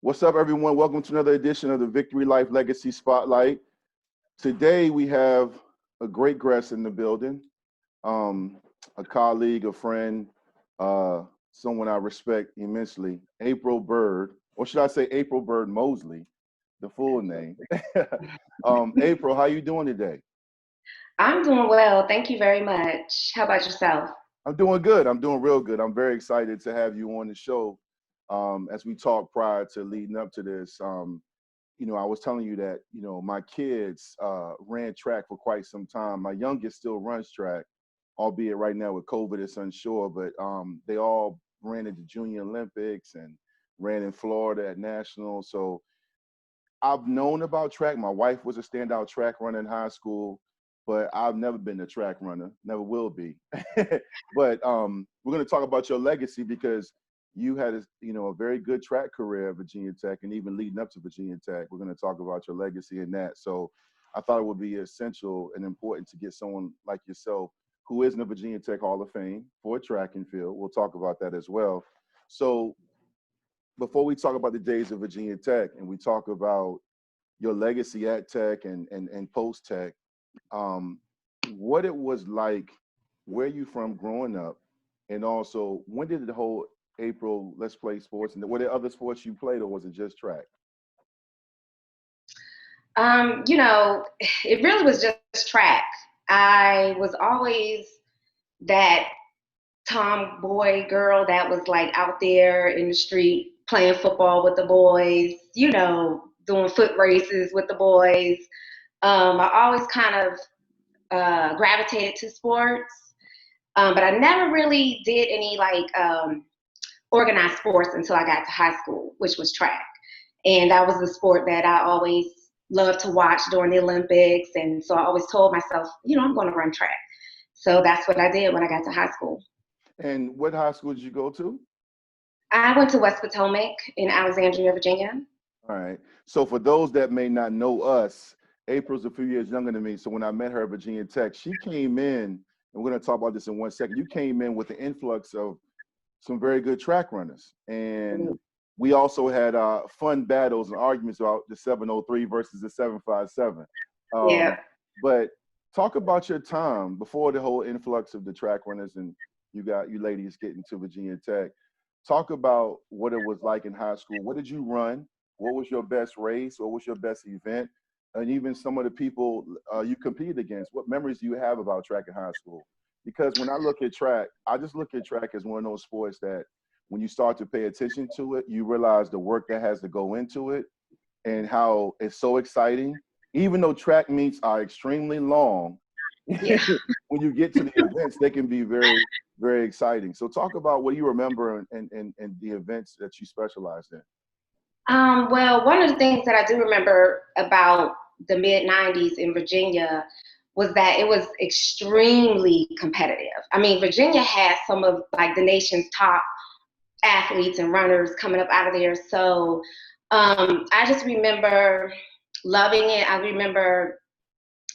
What's up, everyone? Welcome to another edition of the Vicktory Life Legacy Spotlight. Today, we have a great guest in the building, a colleague, a friend, someone I respect immensely, April Byrd, or should I say April Byrd Mosley, the full name. April, how you doing today? I'm doing well. Thank you very much. How about yourself? I'm doing good. I'm doing real good. I'm very excited to have you on the show. As we talked prior to leading up to this, I was telling you that, my kids ran track for quite some time. My youngest still runs track, albeit right now with COVID, it's unsure, but they all ran at the Junior Olympics and ran in Florida at Nationals. So I've known about track. My wife was a standout track runner in high school, but I've never been a track runner, never will be. But we're going to talk about your legacy because you had a very good track career at Virginia Tech, and even leading up to Virginia Tech, we're going to talk about your legacy in that. So I thought it would be essential and important to get someone like yourself who is in the Virginia Tech Hall of Fame for track and field. We'll talk about that as well. So before we talk about the days of Virginia Tech and we talk about your legacy at Tech and post Tech, what it was like, where you from growing up, and also when did the whole April, let's play sports, and were there other sports you played, or was it just track? It really was just track. I was always that tomboy girl that was like out there in the street playing football with the boys, doing foot races with the boys. I always kind of gravitated to sports, but I never really did any organized sports until I got to high school, which was track. And that was the sport that I always loved to watch during the Olympics. And so I always told myself, I'm going to run track. So that's what I did when I got to high school. And what high school did you go to? I went to West Potomac in Alexandria, Virginia. All right. So for those that may not know us, April's a few years younger than me. So when I met her at Virginia Tech, she came in, and we're going to talk about this in 1 second. You came in with the influx of some very good track runners. And we also had fun battles and arguments about the 703 versus the 757. Yeah. But talk about your time before the whole influx of the track runners and you ladies getting to Virginia Tech. Talk about what it was like in high school. What did you run? What was your best race? What was your best event? And even some of the people you competed against. What memories do you have about track in high school? Because when I look at track, I just look at track as one of those sports that when you start to pay attention to it, you realize the work that has to go into it and how it's so exciting. Even though track meets are extremely long, Yeah. when you get to the events, they can be very, very exciting. So talk about what you remember and the events that you specialized in. Well, one of the things that I do remember about the mid-90s in Virginia was that it was extremely competitive. I mean, Virginia had some of like the nation's top athletes and runners coming up out of there. So I just remember loving it. I remember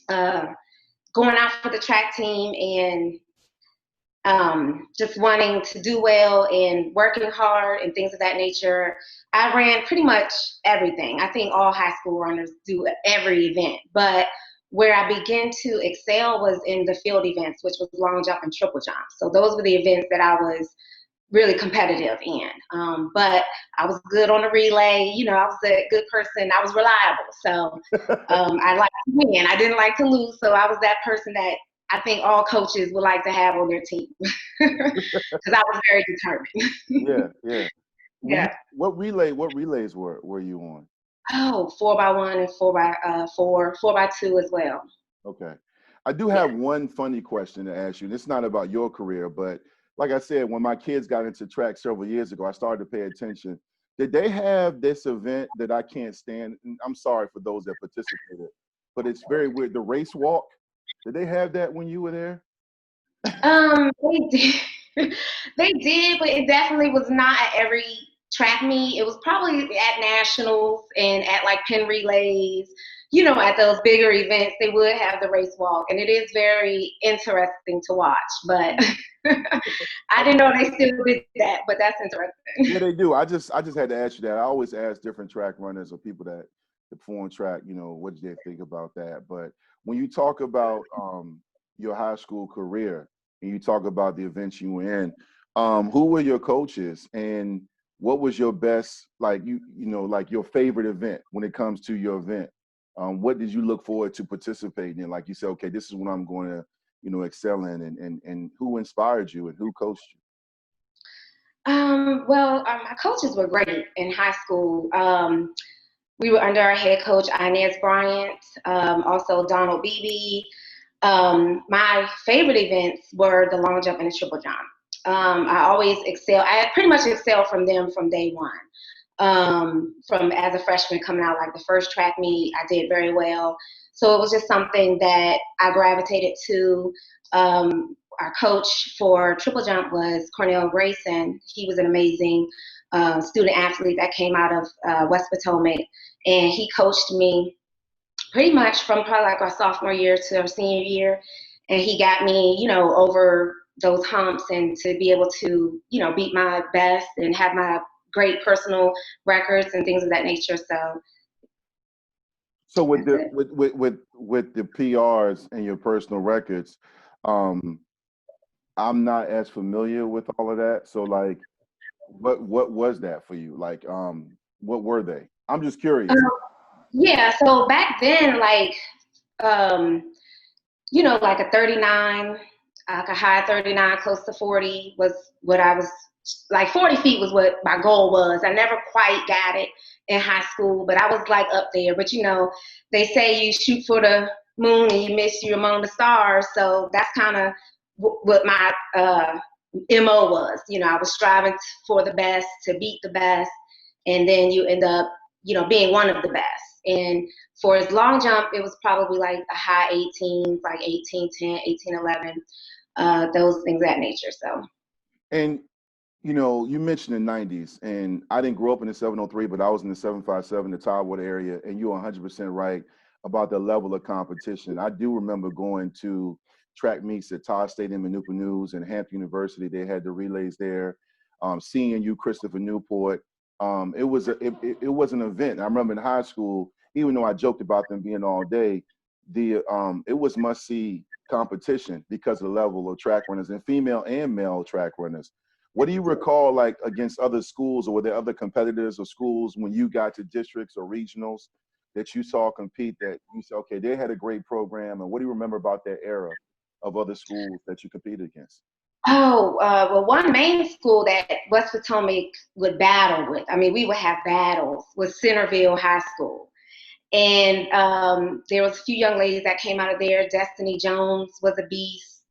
going out for the track team and just wanting to do well and working hard and things of that nature. I ran pretty much everything. I think all high school runners do every event, but where I began to excel was in the field events, which was long jump and triple jump. So those were the events that I was really competitive in. But I was good on the relay. I was a good person. I was reliable. So I liked to win. I didn't like to lose. So I was that person that I think all coaches would like to have on their team because I was very determined. Yeah. Yeah. What relays were you on? Oh, 4x1 and 4x4, 4x2 as well. Okay. I do have one funny question to ask you. And it's not about your career, but like I said, when my kids got into track several years ago, I started to pay attention. Did they have this event that I can't stand? And I'm sorry for those that participated, but it's very weird. The race walk. Did they have that when you were there? They did. They did, but it definitely was not at every track meet. It was probably at nationals and at like Penn relays. at those bigger events, they would have the race walk, and it is very interesting to watch. But I didn't know they still did that, but that's interesting. Yeah, they do. I just had to ask you that. I always ask different track runners or people that perform track, what do they think about that? But when you talk about your high school career and you talk about the events you were in, who were your coaches and what was your best, like like your favorite event when it comes to your event? What did you look forward to participating in? Like you said, okay, this is what I'm going to, excel in, and who inspired you and who coached you? Well, my coaches were great in high school. We were under our head coach, Inez Bryant, also Donald Beebe. My favorite events were the long jump and the triple jump. I always excel. I pretty much excelled from them from day one. From as a freshman coming out, like the first track meet, I did very well. So it was just something that I gravitated to. Our coach for triple jump was Cornell Grayson. He was an amazing student athlete that came out of West Potomac, and he coached me pretty much from probably like our sophomore year to our senior year, and he got me, over those humps and to be able to, beat my best and have my great personal records and things of that nature. So with the PRs and your personal records, I'm not as familiar with all of that. So like, what was that for you? Like, what were they? I'm just curious. Yeah, so back then, like, like a 39, like a high 39, close to 40 was what I was, like 40 feet was what my goal was. I never quite got it in high school, but I was like up there. But they say you shoot for the moon and you miss you among the stars. So that's kind of what my MO was. I was striving for the best, to beat the best, and then you end up, being one of the best. And for his long jump, it was probably like a high 18s, like 18:10, 18:11, those things of that nature. So. And you mentioned the 90s, and I didn't grow up in the 703, but I was in the 757, the Tidewater area, and you're 100% right about the level of competition. I do remember going to track meets at Todd Stadium in Newport News and Hampton University. They had the relays there. Seeing you, Christopher Newport, it was an event. I remember in high school, even though I joked about them being all day, it was must-see competition because of the level of track runners and female and male track runners. What do you recall, like, against other schools, or were there other competitors or schools when you got to districts or regionals that you saw compete that you said, okay, they had a great program? And what do you remember about that era of other schools that you competed against? Oh, well, one main school that West Potomac would battle with, I mean, we would have battles, was Centerville High School. And there was a few young ladies that came out of there. Destiny Jones was a beast.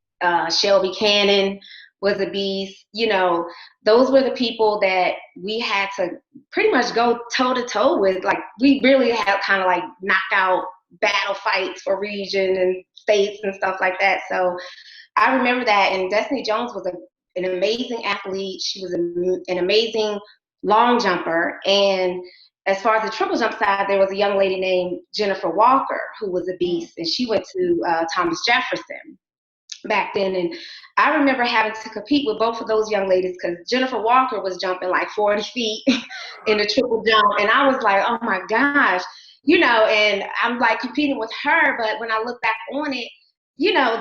Shelby Cannon was a beast. Those were the people that we had to pretty much go toe to toe with. Like, we really had kind of like knockout battle fights for region and states and stuff like that. So I remember that. And Destiny Jones was an amazing athlete. She was an amazing long jumper. And as far as the triple jump side, there was a young lady named Jennifer Walker who was a beast, and she went to Thomas Jefferson back then. And I remember having to compete with both of those young ladies because Jennifer Walker was jumping like 40 feet in the triple jump, and I was like, oh my gosh, and I'm like competing with her. But when I look back on it,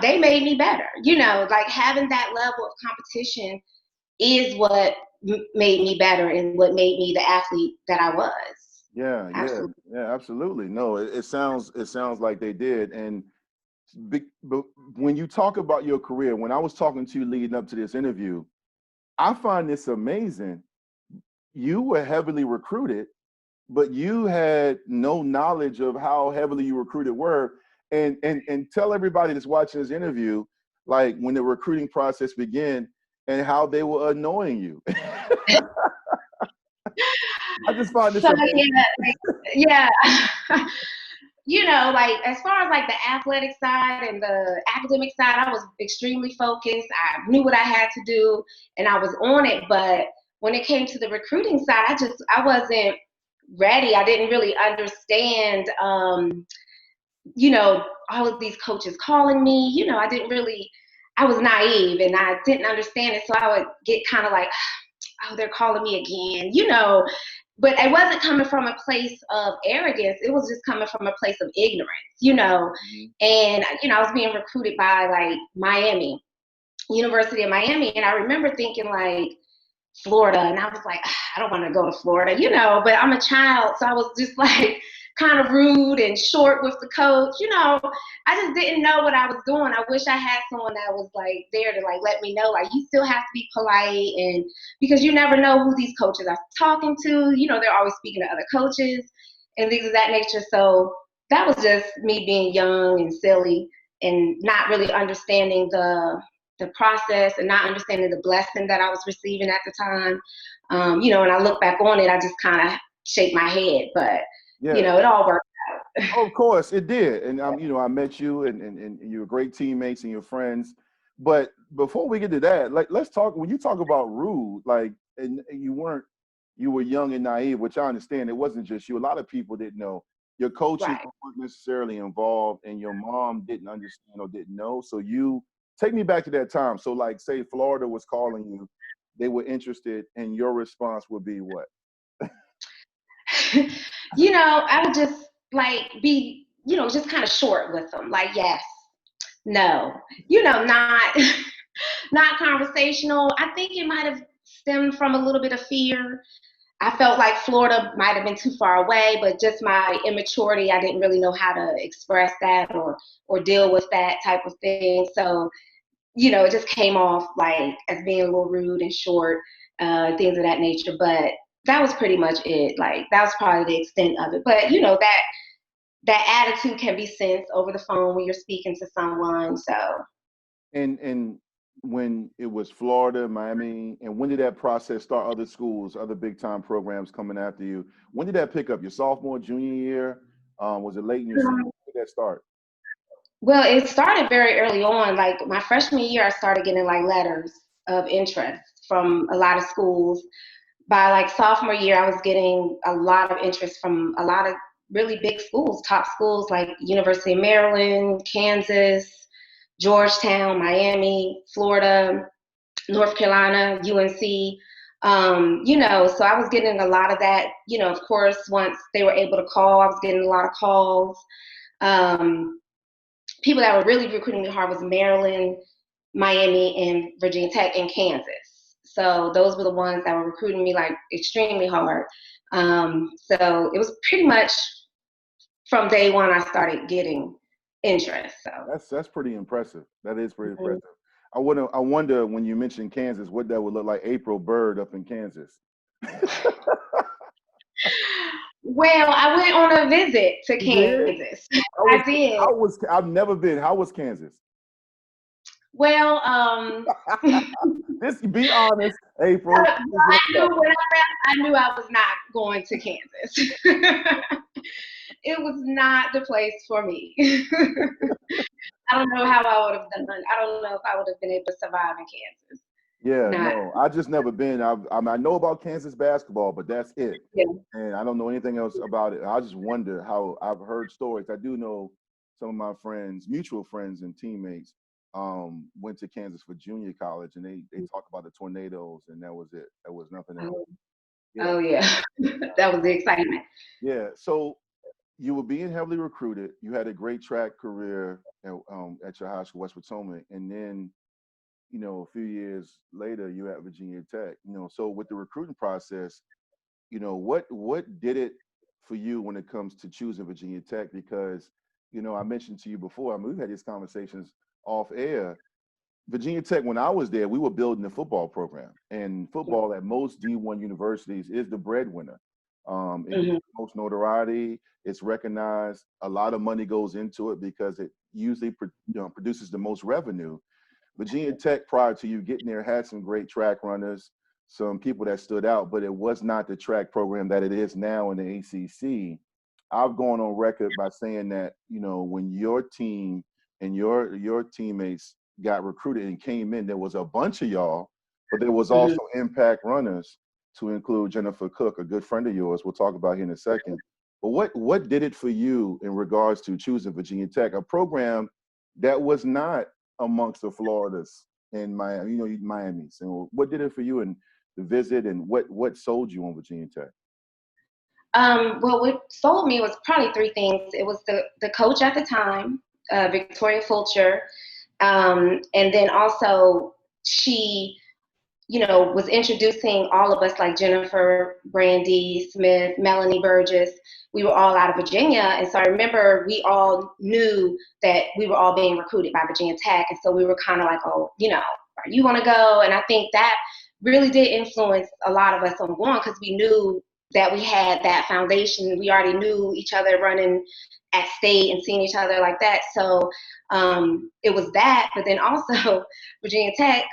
they made me better. Like having that level of competition is what made me better and what made me the athlete that I was. Yeah, Absolutely. absolutely. No, it sounds like they did. And but when you talk about your career, when I was talking to you leading up to this interview, I find this amazing. You were heavily recruited, but you had no knowledge of how heavily you recruited were. And tell everybody that's watching this interview, like, when the recruiting process began and how they were annoying you. I just find this amazing. Yeah. Like as far as like the athletic side and the academic side, I was extremely focused. I knew what I had to do and I was on it. But when it came to the recruiting side, I wasn't ready. I didn't really understand all of these coaches calling me, I was naive and I didn't understand it. So I would get kind of like, oh, they're calling me again. But it wasn't coming from a place of arrogance. It was just coming from a place of ignorance. Mhm. And, I was being recruited by like University of Miami. And I remember thinking like Florida. And I was like, I don't want to go to Florida, but I'm a child. So I was just like kind of rude and short with the coach. I just didn't know what I was doing. I wish I had someone that was like there to like let me know, like, you still have to be polite, and because you never know who these coaches are talking to. They're always speaking to other coaches and things of that nature. So that was just me being young and silly and not really understanding the process and not understanding the blessing that I was receiving at the time. And I look back on it, I just kind of shake my head, but Yeah. it all worked out. Oh, of course it did. And I met you and you were great teammates and your friends. But before we get to that, like, let's talk, when you talk about rude, like, and you were young and naive, which I understand. It wasn't just you. A lot of people didn't know. Your coaches Right. weren't necessarily involved, and your mom didn't understand or didn't know. So you take me back to that time. So like, say Florida was calling you, they were interested, and your response would be what? I would just like be, just kind of short with them. Like, yes, no, not not conversational. I think it might have stemmed from a little bit of fear. I felt like Florida might have been too far away, but just my immaturity, I didn't really know how to express that or deal with that type of thing. So, it just came off like as being a little rude and short, things of that nature. But that was pretty much it. Like, that was probably the extent of it. But that attitude can be sensed over the phone when you're speaking to someone. So And when it was Florida, Miami, and when did that process start? Other schools, other big time programs coming after you. When did that pick up? Your sophomore, junior year? Was it late in your season? When did that start? well, it started very early on. Like my freshman year, I started getting like letters of interest from a lot of schools. By like sophomore year, I was getting a lot of interest from a lot of really big schools, top schools like University of Maryland, Kansas, Georgetown, Miami, Florida, North Carolina, UNC. So I was getting a lot of that. Of course, once they were able to call, I was getting a lot of calls. Um, People that were really recruiting me hard was Maryland, Miami, and Virginia Tech and Kansas. So those were the ones that were recruiting me like extremely hard. So it was pretty much from day one I started getting interest. So That's pretty impressive. That is pretty mhm. impressive. I wonder when you mentioned Kansas, what that would look like. April Byrd up in Kansas. Well, I went on a visit to You did? Kansas. I did. I've never been. How was Kansas? Well, This, be honest, April. I This is your knew fault. when I knew I was not going to Kansas. It was not the place for me. I don't know how I would have done. I don't know if I would have been able to survive in Kansas. Yeah, Not. no, I just never been. I know about Kansas basketball, but that's it. Yeah. And I don't know anything else about it. I just wonder how. I've heard stories. I do know some of my friends, mutual friends and teammates, went to Kansas for junior college, and they talk about the tornadoes, and that was it. There was nothing else. Oh, Yeah, oh yeah. That was the excitement. yeah. So you were being heavily recruited. You had a great track career at your high school, West Potomac, and then a few years later, you at Virginia Tech. So with the recruiting process, what did it for you when it comes to choosing Virginia Tech? Because I mentioned to you before. I mean, we've had these conversations off air. Virginia Tech, when I was there, we were building a football program, and football at most D1 universities is the breadwinner. It gets Hmm. the most notoriety. It's recognized. A lot of money goes into it because it usually produces the most revenue. Virginia Tech, prior to you getting there, had some great track runners, some people that stood out, but it was not the track program that it is now in the ACC. I've gone on record by saying that, when your team and your teammates got recruited and came in, there was a bunch of y'all, but there was Hmm. also impact runners, to include Jennifer Cook, a good friend of yours. We'll talk about here in a second. But what did it for you in regards to choosing Virginia Tech, a program that was not amongst the Floridas and Miami, Miami's? And what did it for you in the visit, and what sold you on Virginia Tech? Well, what sold me was probably three things. It was the coach at the time, Victoria Fulcher, and then also she, was introducing all of us, like Jennifer, Brandy Smith, Melanie Burgess. We were all out of Virginia, and so I remember we all knew that we were all being recruited by Virginia Tech, and so we were kind of like, oh, you want to go? And I think that really did influence a lot of us on going, because we knew that we had that foundation. We already knew each other running at state and seeing each other like that. So it was that, but then also Virginia Tech.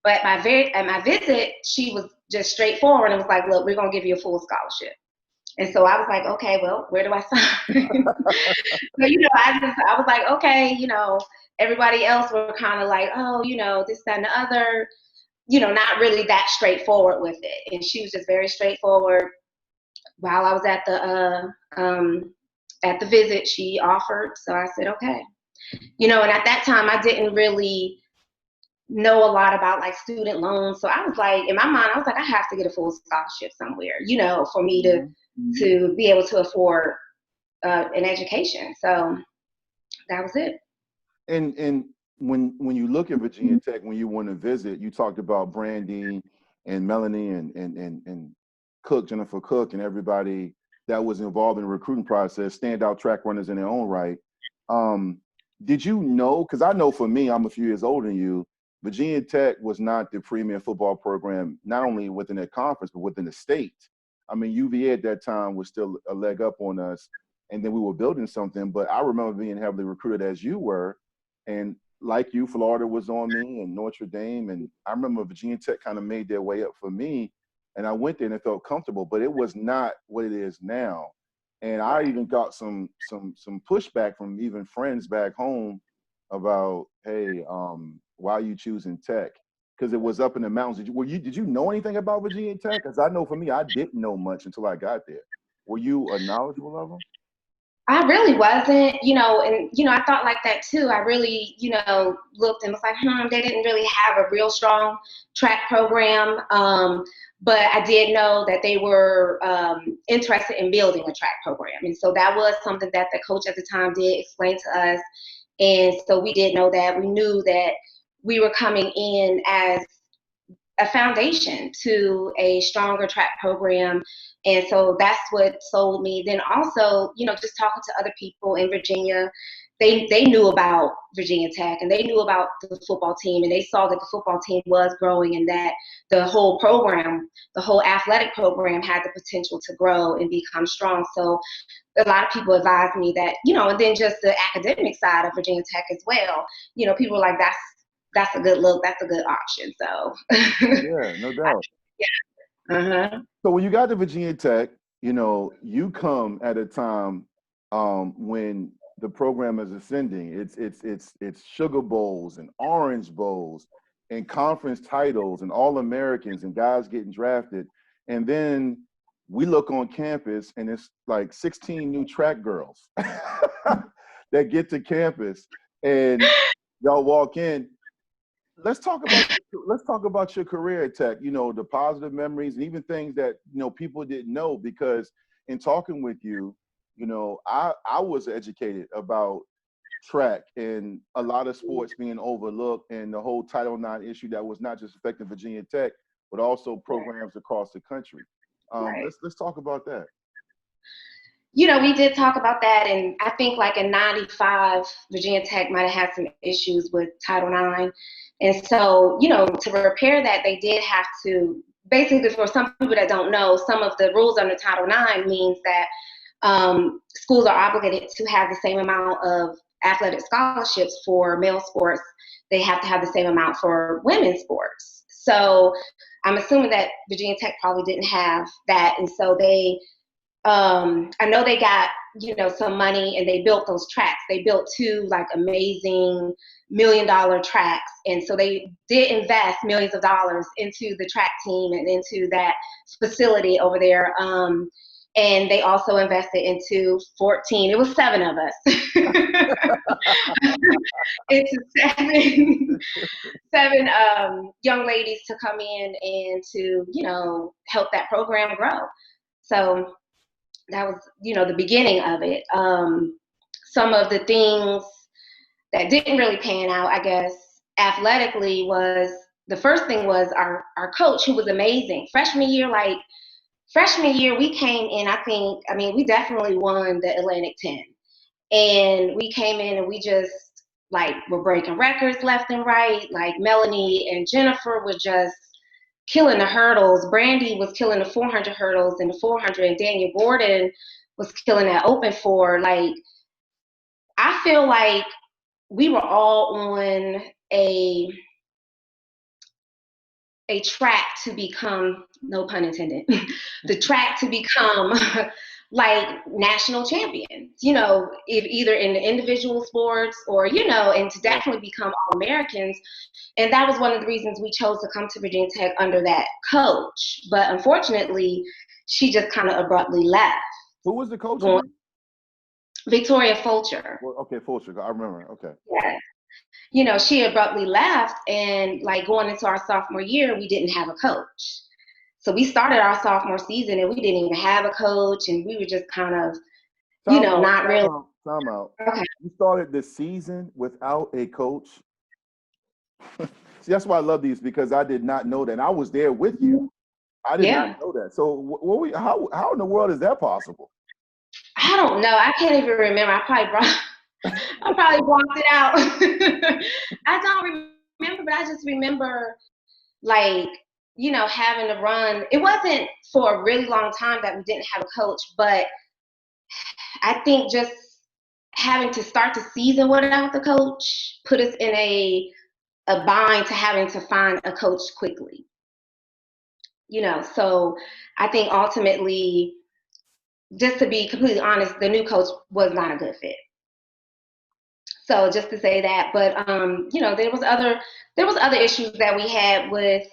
But at my visit, she was just straightforward and was like, look, we're going to give you a full scholarship. And so I was like, okay, well, where do I sign? So, I was like, okay, everybody else were kind of like, oh, this, that, and the other, not really that straightforward with it. And she was just very straightforward. While I was at the visit, she offered. So I said, okay. And at that time, I didn't really know a lot about like student loans. So I was like, in my mind, I was like, I have to get a full scholarship somewhere, for me to be able to afford an education. So that was it. And when you look at Virginia Tech, when you want to visit, you talked about Brandy and Melanie and Cook, Jennifer Cook, and everybody that was involved in the recruiting process, standout track runners in their own right. Did you know, because I know for me, I'm a few years older than you, Virginia Tech was not the premier football program, not only within their conference, but within the state. I mean, UVA at that time was still a leg up on us, and then we were building something. But I remember being heavily recruited as you were, and like you, Florida was on me, and Notre Dame, and I remember Virginia Tech kind of made their way up for me, and I went there and it felt comfortable, but it was not what it is now. And I even got some pushback from even friends back home about, hey, why are you choosing Tech? Because it was up in the mountains. Did you know anything about Virginia Tech? Because I know for me, I didn't know much until I got there. Were you knowledgeable of them? I really wasn't, and, I thought like that too. I really, looked and was like, they didn't really have a real strong track program. But I did know that they were interested in building a track program. And so that was something that the coach at the time did explain to us. And so we did know that. We knew that we were coming in as a foundation to a stronger track program. And so that's what sold me. Then also, just talking to other people in Virginia, they knew about Virginia Tech and they knew about the football team, and they saw that the football team was growing and that the whole program, the whole athletic program had the potential to grow and become strong. So a lot of people advised me that, and then just the academic side of Virginia Tech as well. People were like, that's a good look. That's a good option. So yeah, no doubt. Yeah. Uh-huh. So when you got to Virginia Tech, you come at a time when the program is ascending. It's Sugar Bowls and Orange Bowls and conference titles and All-Americans and guys getting drafted. And then we look on campus and it's like 16 new track girls that get to campus, and y'all walk in. Let's talk about your career at Tech, the positive memories and even things that, people didn't know, because in talking with you, I was educated about track and a lot of sports being overlooked, and the whole Title IX issue that was not just affecting Virginia Tech, but also programs across the country. Right. Let's talk about that. We did talk about that, and I think like in '95, Virginia Tech might have had some issues with Title IX. And so, to repair that, they did have to, basically, for some people that don't know, some of the rules under Title IX means that schools are obligated to have the same amount of athletic scholarships for male sports. They have to have the same amount for women's sports. So I'm assuming that Virginia Tech probably didn't have that. And so they, I know they got, some money, and they built those tracks. They built two like amazing $1 million tracks. And so they did invest millions of dollars into the track team and into that facility over there. And they also invested into 14, it was 7 of us, into seven young ladies to come in and to, help that program grow. So that was, the beginning of it. Some of the things that didn't really pan out, I guess, athletically was, the first thing was our coach, who was amazing. Freshman year, we came in, we definitely won the Atlantic 10. And we came in and we just, were breaking records left and right. Like, Melanie and Jennifer were just killing the hurdles. Brandy was killing the 400 hurdles and the 400, and Daniel Gordon was killing that open 4. Like, I feel like we were all on a track to become, no pun intended, the track to become national champions, if either in the individual sports or, and to definitely become All-Americans. And that was one of the reasons we chose to come to Virginia Tech under that coach. But unfortunately, she just kind of abruptly left. Who was the coach again? Victoria Fulcher. Well, okay, Fulcher. I remember. Okay. Yeah. She abruptly left, and going into our sophomore year, we didn't have a coach. So we started our sophomore season and we didn't even have a coach, and we were just kind of, not really. Time out. Okay. You started the season without a coach. See, that's why I love these, because I did not know that. And I was there with you. I did not know that. So how in the world is that possible? I don't know. I can't even remember. I probably blocked it out. I don't remember, but I just remember having to run. It wasn't for a really long time that we didn't have a coach, but I think just having to start the season without the coach put us in a bind to having to find a coach quickly. So I think ultimately, just to be completely honest, the new coach was not a good fit. So just to say that, but there was other issues that we had with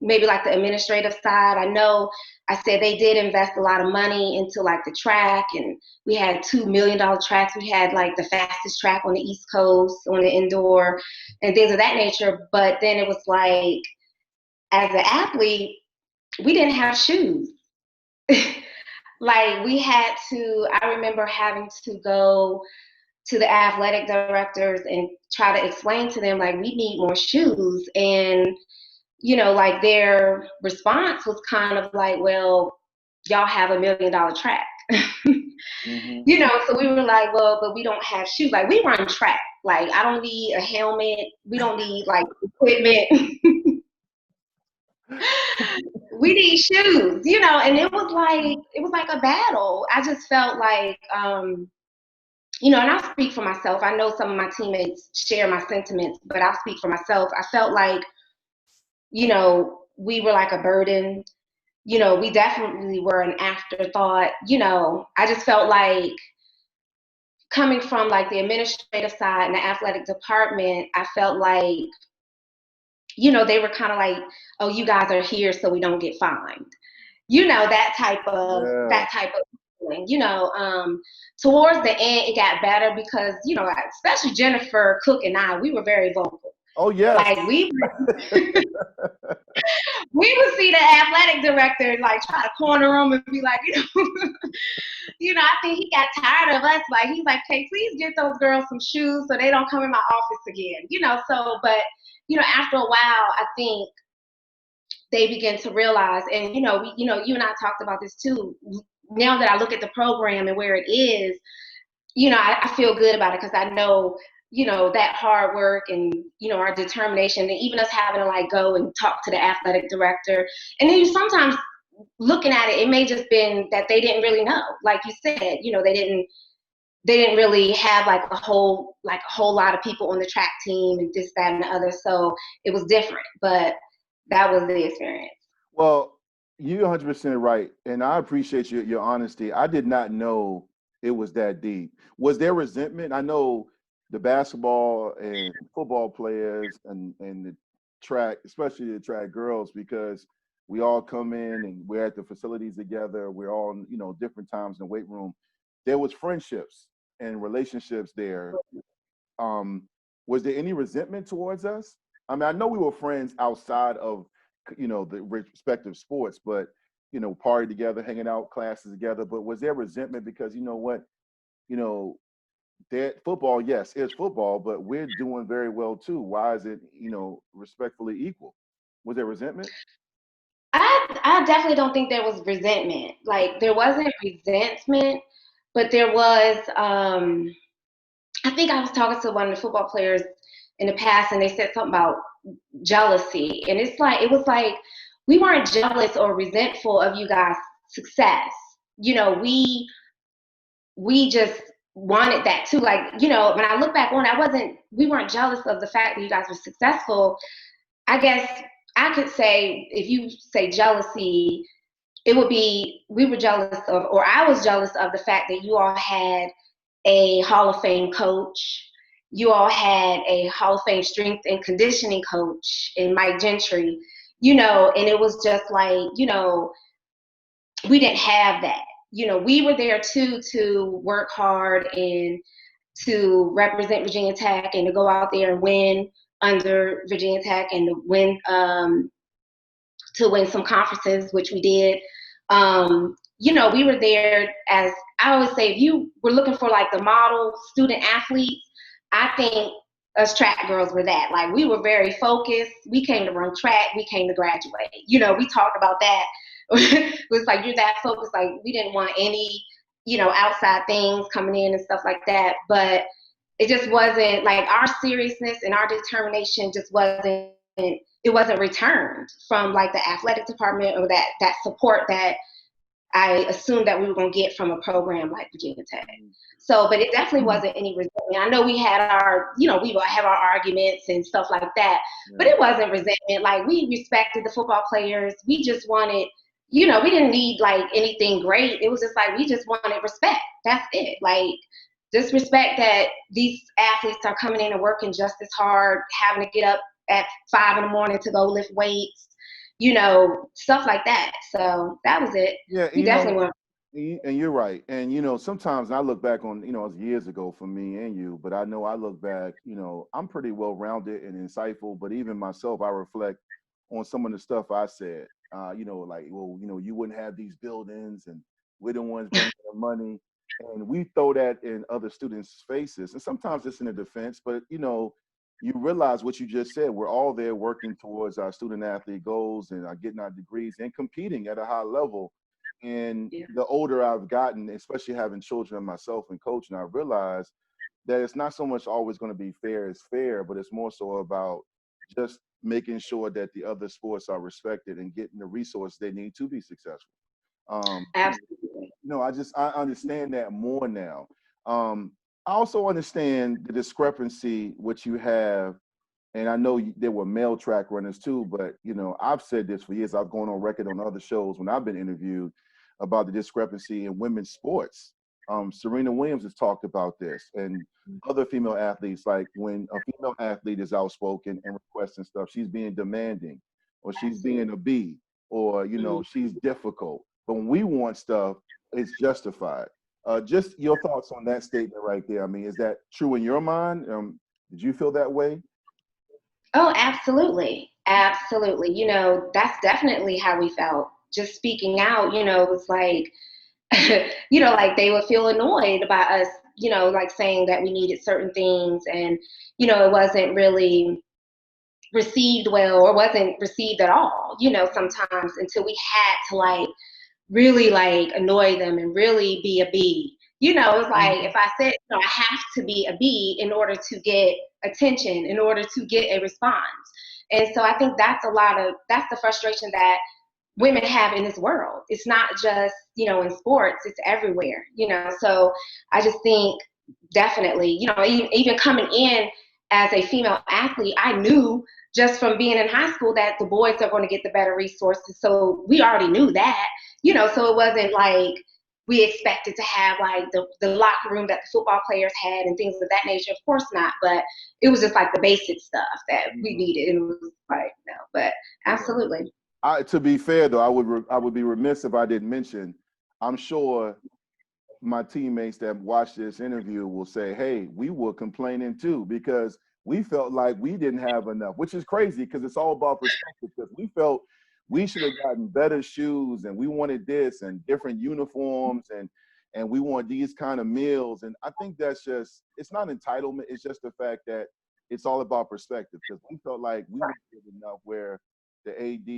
maybe the administrative side. I know I said they did invest a lot of money into the track, and we had $2 million tracks. We had the fastest track on the East Coast on the indoor and things of that nature. But then it was as an athlete, we didn't have shoes. I remember having to go to the athletic directors and try to explain to them, we need more shoes. And, their response was kind of well, y'all have $1 million track. Mm-hmm. So we were well, but we don't have shoes. We run track. I don't need a helmet. We don't need equipment. We need shoes, and it was a battle. I just felt and I'll speak for myself. I know some of my teammates share my sentiments, but I'll speak for myself. I felt we were a burden. We definitely were an afterthought. I just felt coming from the administrative side and the athletic department, I felt they were kind of oh, you guys are here so we don't get fined. That type of feeling. Towards the end, it got better because, especially Jennifer Cook and I, we were very vocal. Oh, yeah. We would see the athletic director try to corner him and be I think he got tired of us. He's hey, please get those girls some shoes so they don't come in my office again. But after a while, I think they begin to realize, and you and I talked about this too. Now that I look at the program and where it is, I feel good about it because I know, that hard work and, our determination, and even us having to go and talk to the athletic director. And then sometimes looking at it, it may just been that they didn't really know. Like you said, they didn't really have a whole lot of people on the track team and this, that, and the other. So it was different, but that was the experience. Well, you're 100% right. And I appreciate your honesty. I did not know it was that deep. Was there resentment? I know the basketball and football players and the track, especially the track girls, because We all come in and we're at the facilities together. We're all, you know, different times in the weight room. There was friendships and relationships there. Um, was there any resentment towards us? I mean, I know we were friends outside of, you know, the respective sports, but, you know, party together, hanging out, classes together. But was there resentment because, you know what, you know, that football, yes, it's football, but we're doing very well too. Why is it, you know, respectfully equal? Was there resentment? I definitely don't think there was resentment. Like there wasn't resentment, but there was I think I was talking to one of the football players in the past and they said something about jealousy. And it's like it was like we weren't jealous or resentful of you guys' success. You know, we just wanted that too. Like, you know, when I look back on it, we weren't jealous of the fact that you guys were successful. I guess I could say if you say jealousy, it would be we were jealous of, or I was jealous of the fact that you all had a Hall of Fame coach. You all had a Hall of Fame strength and conditioning coach in Mike Gentry, you know, and it was just like, you know, we didn't have that. You know, we were there too to work hard and to represent Virginia Tech and to go out there and win under Virginia Tech and to win some conferences, which we did. You know, we were there as I always say, if you were looking for like the model student athletes, I think us track girls were that. Like we were very focused. We came to run track. We came to graduate. You know, we talked about that. It was like you're that focused. Like we didn't want any, you know, outside things coming in and stuff like that. But it just wasn't like our seriousness and our determination just wasn't it wasn't returned from like the athletic department or that support that I assumed that we were going to get from a program like Virginia Tech. So, but it definitely wasn't any resentment. I know we had our, you know, we would have our arguments and stuff like that, but it wasn't resentment. Like we respected the football players. We just wanted, you know, we didn't need like anything great. It was just like we just wanted respect. That's it. Like just respect that these athletes are coming in and working just as hard, having to get up at 5 a.m. to go lift weights, you know, stuff like that. So that was it. Yeah, We you know, definitely want. and you're right. And you know, sometimes I look back on, you know, it was years ago for me and you, but I know I look back, you know, I'm pretty well rounded and insightful, but even myself, I reflect on some of the stuff I said. You know, like, well, you know, you wouldn't have these buildings and we're the ones bringing the money. And we throw that in other students' faces. And sometimes it's in a defense, but you know, you realize what you just said. We're all there working towards our student athlete goals and getting our degrees and competing at a high level. And Yeah, the older I've gotten, especially having children myself and coaching, I realize that it's not so much always going to be fair as fair, but it's more so about just making sure that the other sports are respected and getting the resources they need to be successful. absolutely. I understand that more now. I also understand the discrepancy which you have, and I know there were male track runners too, but you know, I've said this for years. I've gone on record on other shows when I've been interviewed about the discrepancy in women's sports. Serena Williams has talked about this, and other female athletes, like when a female athlete is outspoken and requesting stuff, she's being demanding, or she's being a B, or you know, she's difficult. But when we want stuff, it's justified. Just your thoughts on that statement right there. I mean, is that true in your mind? Did you feel that way? Oh, absolutely. Absolutely. You know, that's definitely how we felt. Just speaking out, you know, it was like, you know, like they would feel annoyed about us, you know, like saying that we needed certain things and, you know, it wasn't really received well or wasn't received at all, you know, sometimes until we had to like really like annoy them and really be a B. You know, it's like if I said, you know, I have to be a B in order to get attention, in order to get a response. And so I think that's the frustration that women have in this world. It's not just, you know, in sports, it's everywhere, you know. So I just think definitely, you know, even coming in as a female athlete, I knew just from being in high school that the boys are going to get the better resources. So we already knew that, you know, so it wasn't like we expected to have like the locker room that the football players had and things of that nature. Of course not, but it was just like the basic stuff that we needed. And it was like, no, but Yeah. absolutely. To be fair though, I would be remiss if I didn't mention. I'm sure my teammates that watch this interview will say, hey, we were complaining too because we felt like we didn't have enough, which is crazy because it's all about perspective, because we felt we should have gotten better shoes and we wanted this and different uniforms and we want these kind of meals. And I think that's just, it's not entitlement. It's just the fact that it's all about perspective, because we felt like we weren't good enough, where the AD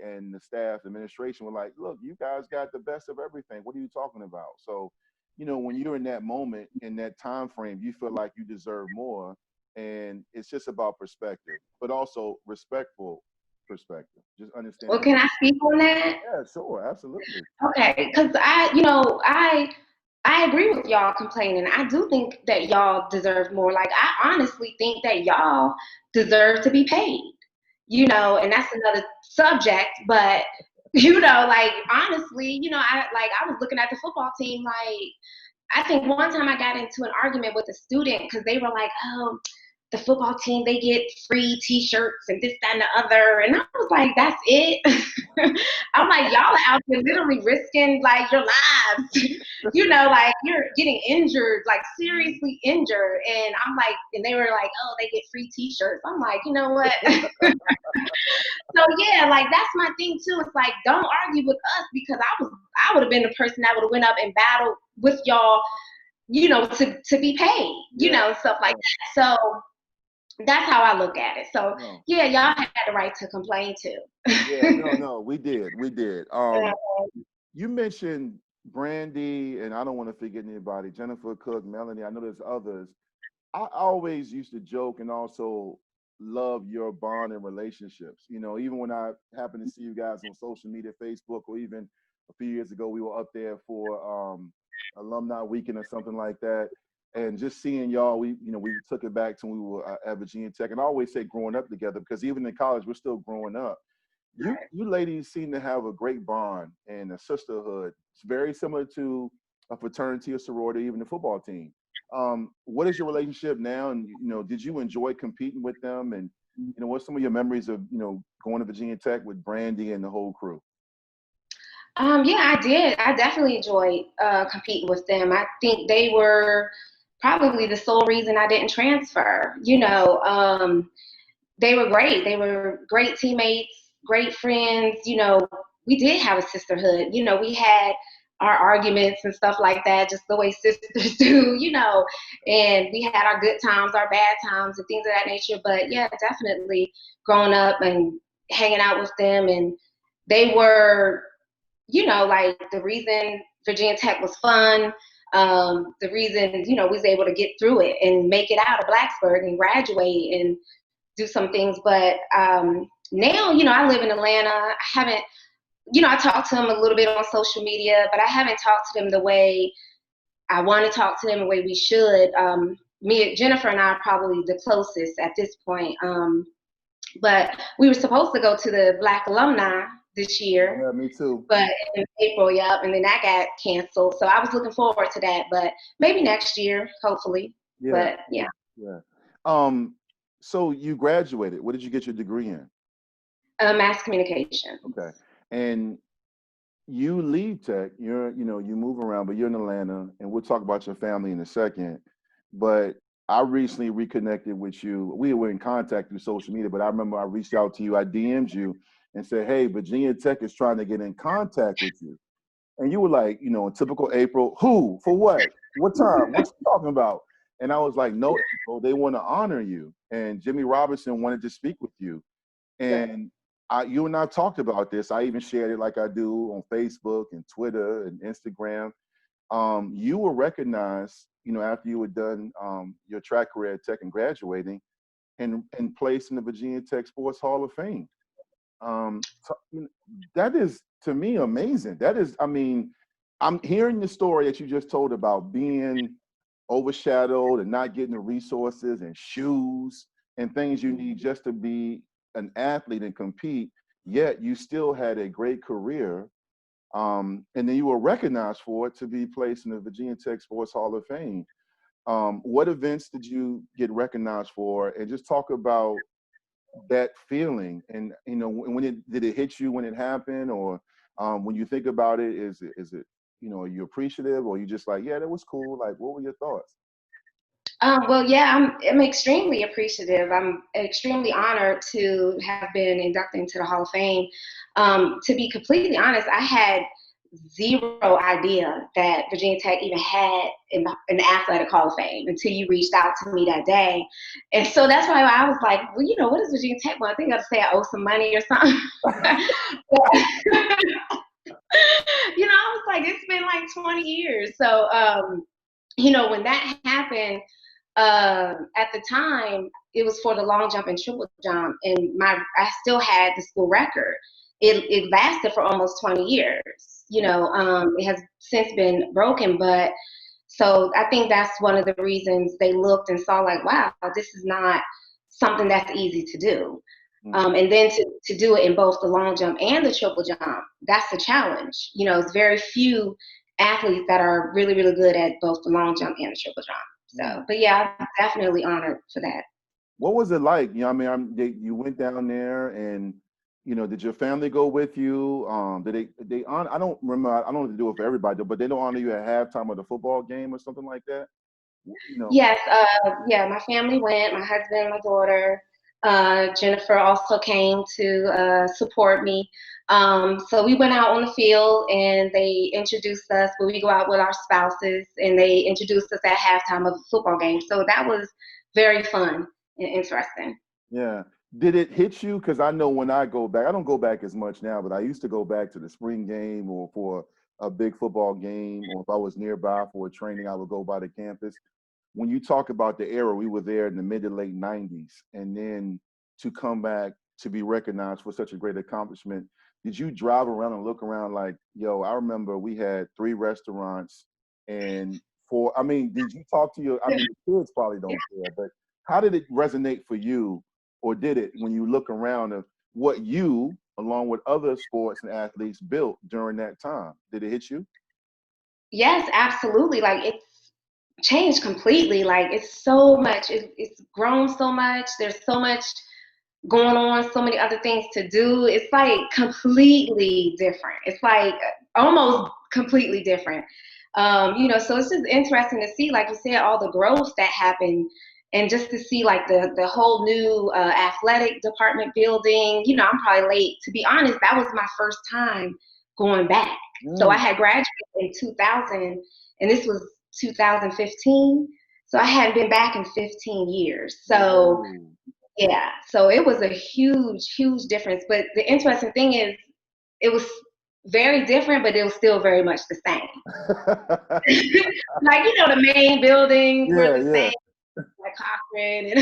and the staff administration were like, look, you guys got the best of everything. What are you talking about? So, you know, when you're in that moment, in that time frame, you feel like you deserve more. And it's just about perspective, but also respectful perspective. Just Well, understanding. can I speak on that? Yeah, sure, absolutely. Okay, because I agree with y'all complaining. I do think that y'all deserve more. Like, I honestly think that y'all deserve to be paid, and that's another subject. But, like, honestly, I was looking at the football team. Like, I think one time I got into an argument with a student because they were like, oh, the football team, they get free T-shirts and this, that, and the other. And I was like, that's it? I'm like, y'all are out there literally risking, like, your lives. Like, you're getting injured, like, seriously injured. And I'm like, and they were like, oh, they get free T-shirts. I'm like, you know what? So, yeah, like, that's my thing, too. It's like, don't argue with us, because I would have been the person that would have went up and battled with y'all, to be paid, stuff like that. So that's how I look at it. So No. yeah, y'all had the right to complain too. Yeah, no, we did. You mentioned Brandy, and I don't want to forget anybody, Jennifer Cook, Melanie, I know there's others. I always used to joke and also love your bond and relationships. You know, even when I happen to see you guys on social media, Facebook, or even a few years ago, we were up there for alumni weekend or something like that. And just seeing y'all, we took it back to when we were at Virginia Tech. And I always say growing up together, because even in college, we're still growing up. You ladies seem to have a great bond and a sisterhood. It's very similar to a fraternity or sorority, even the football team. What is your relationship now? And did you enjoy competing with them? And what's some of your memories of going to Virginia Tech with Brandy and the whole crew? Yeah, I did. I definitely enjoyed competing with them. I think they were probably the sole reason I didn't transfer. They were great. They were great teammates, great friends. We did have a sisterhood. We had our arguments and stuff like that, just the way sisters do, and we had our good times, our bad times, and things of that nature. But yeah, definitely growing up and hanging out with them. And they were, like, the reason Virginia Tech was fun. The reason, we was able to get through it and make it out of Blacksburg and graduate and do some things. But now, I live in Atlanta. I haven't, I talk to them a little bit on social media, but I haven't talked to them the way I want to talk to them, the way we should. Jennifer and I are probably the closest at this point. But we were supposed to go to the Black Alumni this year. Yeah, me too. But in April, and then that got canceled. So I was looking forward to that, but maybe next year, hopefully. Yeah, But yeah. yeah. So you graduated. What did you get your degree in? Mass communication. Okay. And you leave Tech, you move around, but you're in Atlanta, and we'll talk about your family in a second. But I recently reconnected with you. We were in contact through social media, but I remember I reached out to you, I DM'd you and said, hey, Virginia Tech is trying to get in contact with you. And you were like, in typical April, who, for what? What time? What you talking about? And I was like, no, April, they want to honor you. And Jimmy Robinson wanted to speak with you. And you and I talked about this. I even shared it like I do on Facebook and Twitter and Instagram. You were recognized, after you were done your track career at Tech and graduating, and placed in the Virginia Tech Sports Hall of Fame. That is, to me, amazing. That is, I'm hearing the story that you just told about being overshadowed and not getting the resources and shoes and things you need just to be an athlete and compete, yet you still had a great career. And then you were recognized for it to be placed in the Virginia Tech Sports Hall of Fame. What events did you get recognized for? And just talk about that feeling? And did it hit you when it happened, or when you think about it, is it are you appreciative, or you just like, yeah, that was cool? Like, what were your thoughts? Well, yeah, I'm extremely appreciative. I'm extremely honored to have been inducted into the Hall of Fame. To be completely honest, I had zero idea that Virginia Tech even had an athletic Hall of Fame until you reached out to me that day. And so that's why I was like, well, what does Virginia Tech want? I think I got to say I owe some money or something. I was like, it's been like 20 years. So, when that happened, at the time, it was for the long jump and triple jump, and I still had the school record. It lasted for almost 20 years. It has since been broken, but so I think that's one of the reasons they looked and saw like, wow, this is not something that's easy to do. And then to do it in both the long jump and the triple jump, that's the challenge. It's very few athletes that are really, really good at both the long jump and the triple jump. So, but yeah, I'm definitely honored for that. What was it like? You went down there, and did your family go with you? Did they honor? I don't remember. I don't know if they do it for everybody, but they don't honor you at halftime of the football game or something like that. Yes, yeah, my family went. My husband, my daughter, Jennifer also came to support me. So we went out on the field and they introduced us, but we go out with our spouses and they introduced us at halftime of the football game. So that was very fun and interesting. Yeah. Did it hit you? Because I know when I go back, I don't go back as much now, but I used to go back to the spring game or for a big football game, or if I was nearby for a training, I would go by the campus. When you talk about the era, we were there in the mid to late 90s, and then to come back to be recognized for such a great accomplishment, did you drive around and look around like, yo, I remember we had 3 restaurants and did you talk to the kids probably don't care, but how did it resonate for you, or did it, when you look around of what you, along with other sports and athletes, built during that time? Did it hit you? Yes, absolutely. Like it's changed completely. Like it's so much, it's grown so much. There's so much going on, so many other things to do. It's like completely different. It's like almost completely different. So it's just interesting to see, like you said, all the growth that happened, and just to see like the whole new athletic department building. I'm probably late. To be honest, that was my first time going back. So I had graduated in 2000, and this was 2015. So I hadn't been back in 15 years. So yeah, so it was a huge, huge difference. But the interesting thing is, it was very different, but it was still very much the same. Like, the main buildings were the same, like Cochrane. And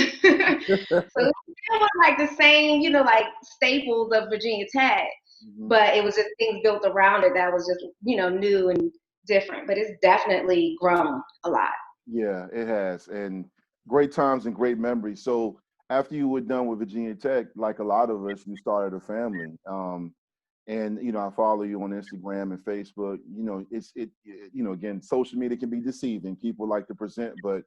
so it was like the same, like staples of Virginia Tech, but it was just things built around it that was just, new and different. But it's definitely grown a lot. Yeah, it has. And great times and great memories. So after you were done with Virginia Tech, like a lot of us, you started a family. And I follow you on Instagram and Facebook. Again, social media can be deceiving. People like to present, but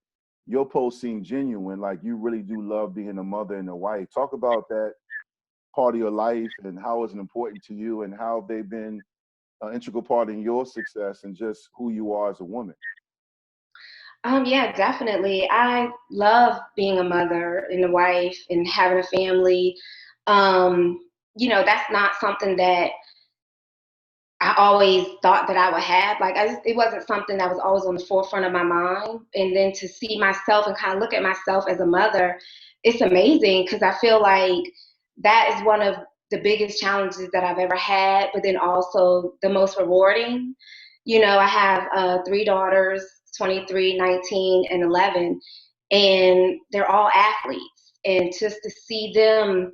your posts seem genuine. Like you really do love being a mother and a wife. Talk about that part of your life and how it's important to you, and how they've been an integral part in your success and just who you are as a woman. Yeah, definitely. I love being a mother and a wife and having a family. That's not something that I always thought that I would have. Like it wasn't something that was always on the forefront of my mind. And then to see myself and kind of look at myself as a mother, it's amazing, because I feel like that is one of the biggest challenges that I've ever had, but then also the most rewarding. I have 3 daughters, 23, 19, and 11, and they're all athletes. And just to see them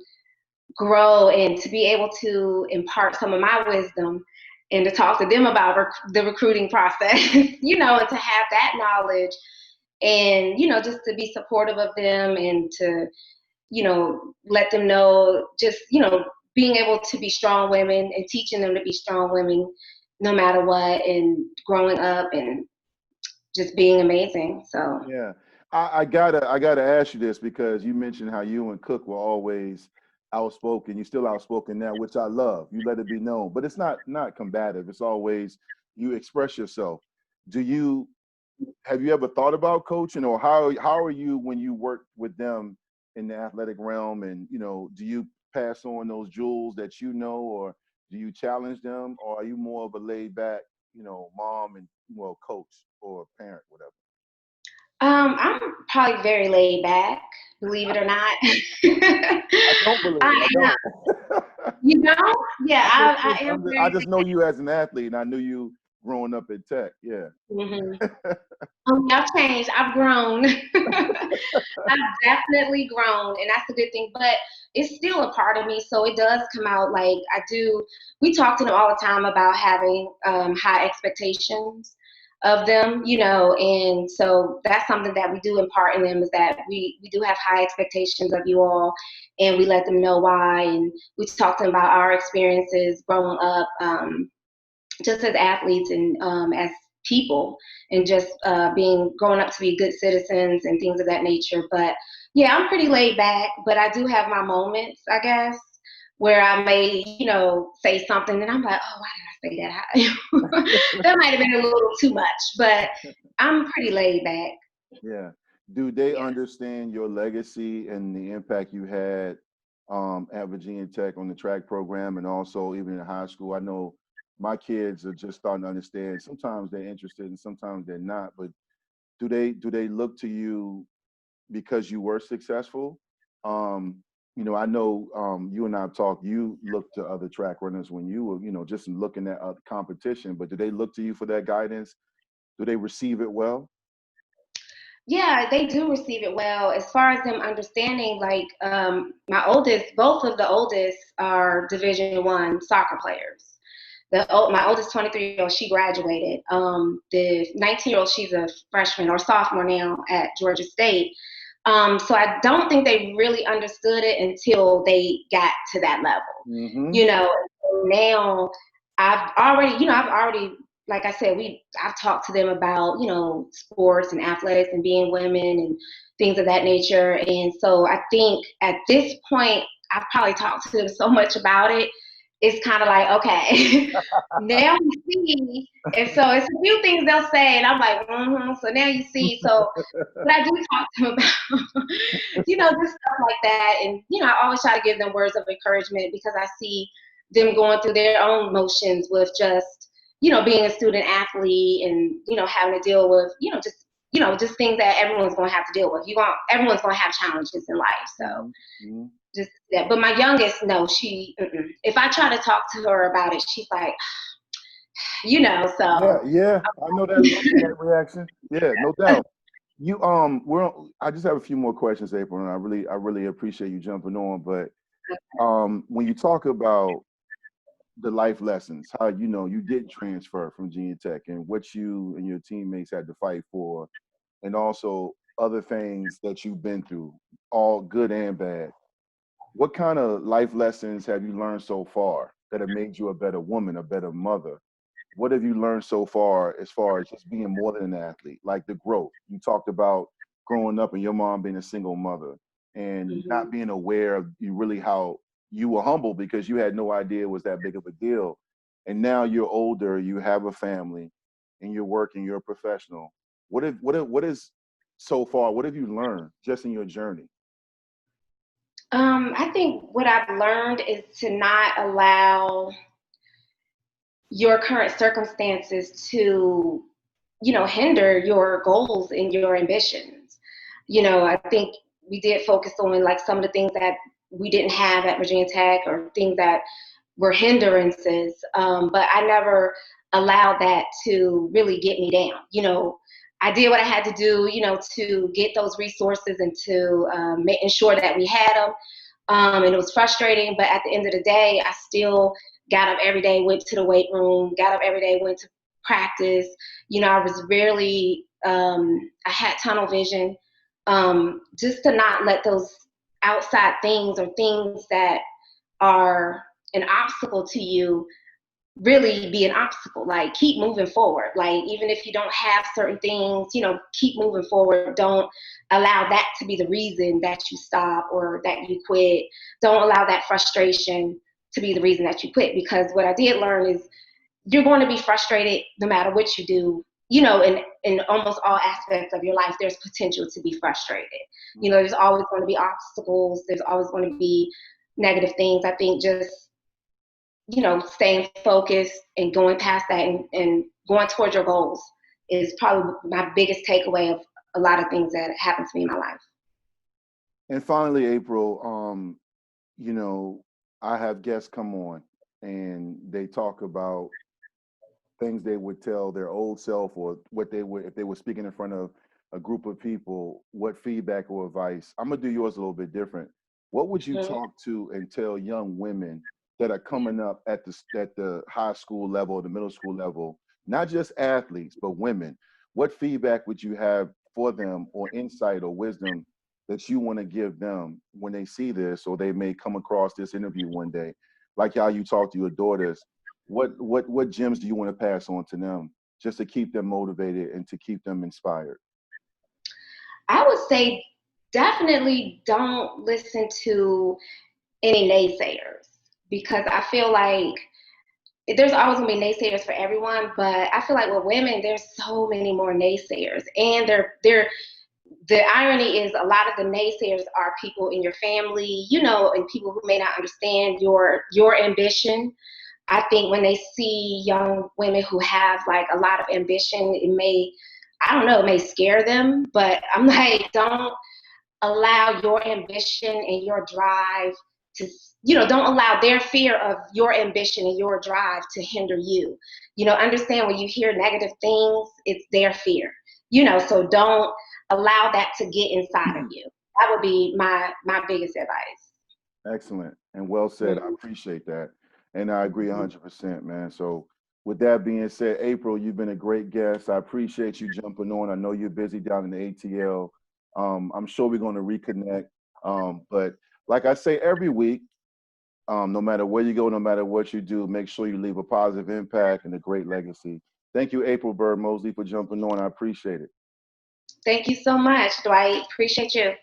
grow and to be able to impart some of my wisdom and to talk to them about the recruiting process, and to have that knowledge, and, just to be supportive of them, and to, let them know, just, being able to be strong women and teaching them to be strong women no matter what, and growing up and just being amazing. So Yeah. I gotta ask you this, because you mentioned how you and Cook were always outspoken. You're still outspoken now, which I love. You let it be known, but it's not combative. It's always you express yourself. Do you have you ever thought about coaching, or how are you when you work with them in the athletic realm? And do you pass on those jewels that or do you challenge them, or are you more of a laid back, mom and coach or parent, whatever? I'm probably very laid back, believe it or not. I don't believe it. I I am. don't. You know? Yeah, I am I very. just know you as an athlete, and I knew you growing up at Tech. Yeah. Mm-hmm. I've changed. I've grown. I've definitely grown, and that's a good thing. But it's still a part of me, so it does come out like I do. We talk to them all the time about having high expectations of them, and so that's something that we do impart in them is that we do have high expectations of you all, and we let them know why, and we talk to them about our experiences growing up. Just as athletes and as people, and just being growing up to be good citizens and things of that nature. But yeah, I'm pretty laid back, but I do have my moments, I guess, where I may, say something and I'm like, oh, why did I say that? That might have been a little too much, but I'm pretty laid back. Yeah. Do they Yeah. understand your legacy and the impact you had at Virginia Tech on the track program, and also even in high school? I know my kids are just starting to understand. Sometimes they're interested and sometimes they're not. But do they look to you because you were successful? I know you and I have talked. You look to other track runners when you were, just looking at competition. But do they look to you for that guidance? Do they receive it well? Yeah, they do receive it well. As far as them understanding, like my oldest, both of the oldest are Division I soccer players. My oldest 23-year-old, she graduated. The 19-year-old, she's a freshman or sophomore now at Georgia State. So I don't think they really understood it until they got to that level. Mm-hmm. You know, now I've already, like I said, I've talked to them about, sports and athletics and being women and things of that nature. And so I think at this point, I've probably talked to them so much about it. It's kind of like, okay, now you see. And so it's a few things they'll say, and I'm like, so now you see. So, but I do talk to them about, just stuff like that. And, I always try to give them words of encouragement because I see them going through their own motions with just, being a student athlete and, having to deal with, just things that everyone's going to have to deal with. Everyone's going to have challenges in life. So Mm-hmm. just that. But my youngest, no, if I try to talk to her about it, she's like, Yeah, so. yeah, I know that. I see that reaction. Yeah, no doubt. I just have a few more questions, April, and I really appreciate you jumping on. But when you talk about the life lessons, how you did transfer from Virginia Tech, and what you and your teammates had to fight for, and also other things that you've been through, all good and bad. What kind of life lessons have you learned so far that have made you a better woman, a better mother? What have you learned so far as just being more than an athlete, like the growth? You talked about growing up and your mom being a single mother and not Mhm. being aware of you really how you were humble because you had no idea it was that big of a deal. And now you're older, you have a family, and you're working, you're a professional. What is so far? What have you learned just in your journey? I think what I've learned is to not allow your current circumstances to, hinder your goals and your ambitions. I think we did focus on like some of the things that we didn't have at Virginia Tech or things that were hindrances, but I never allowed that to really get me down. I did what I had to do, to get those resources and to ensure that we had them. And it was frustrating, but at the end of the day, I still got up every day, went to the weight room, got up every day, went to practice. I was really, I had tunnel vision, just to not let those outside things or things that are an obstacle to you really be an obstacle. Like, keep moving forward. Like, even if you don't have certain things, you know, keep moving forward. Don't allow that to be the reason that you stop or that you quit. Don't allow that frustration to be the reason that you quit, because what I did learn is you're going to be frustrated no matter what you do. You know, in almost all aspects of your life, there's potential to be frustrated. You know, there's always going to be obstacles. There's always going to be negative things. I think just, you know, staying focused and going past that and going towards your goals is probably my biggest takeaway of a lot of things that happened to me in my life. And finally, April, you know, I have guests come on and they talk about things they would tell their old self, or what they would, if they were speaking in front of a group of people, what feedback or advice. I'm gonna do yours a little bit different. What would you Mm-hmm. talk to and tell young women that are coming up at the high school level, the middle school level, not just athletes, but women? What feedback would you have for them, or insight or wisdom that you want to give them when they see this, or they may come across this interview one day, like how you talk to your daughters? What gems do you want to pass on to them, just to keep them motivated and to keep them inspired? I would say definitely don't listen to any naysayers, because I feel like there's always gonna be naysayers for everyone, but I feel like with women, there's so many more naysayers, and the irony is a lot of the naysayers are people in your family, you know, and people who may not understand your ambition. I think when they see young women who have like a lot of ambition, it may, I don't know, it may scare them, but I'm like, don't allow your ambition and your drive to, you know, don't allow their fear of your ambition and your drive to hinder you. You know, understand when you hear negative things, it's their fear, you know, so don't allow that to get inside of you. That would be my biggest advice. Excellent and well said. I Mhm. appreciate that. And I agree 100%, man. So with that being said, April, you've been a great guest. I appreciate you jumping on. I know you're busy down in the ATL. I'm sure we're going to reconnect. But like I say every week, no matter where you go, no matter what you do, make sure you leave a positive impact and a great legacy. Thank you, April Byrd Mosley, for jumping on. I appreciate it. Thank you so much, Dwight. Appreciate you.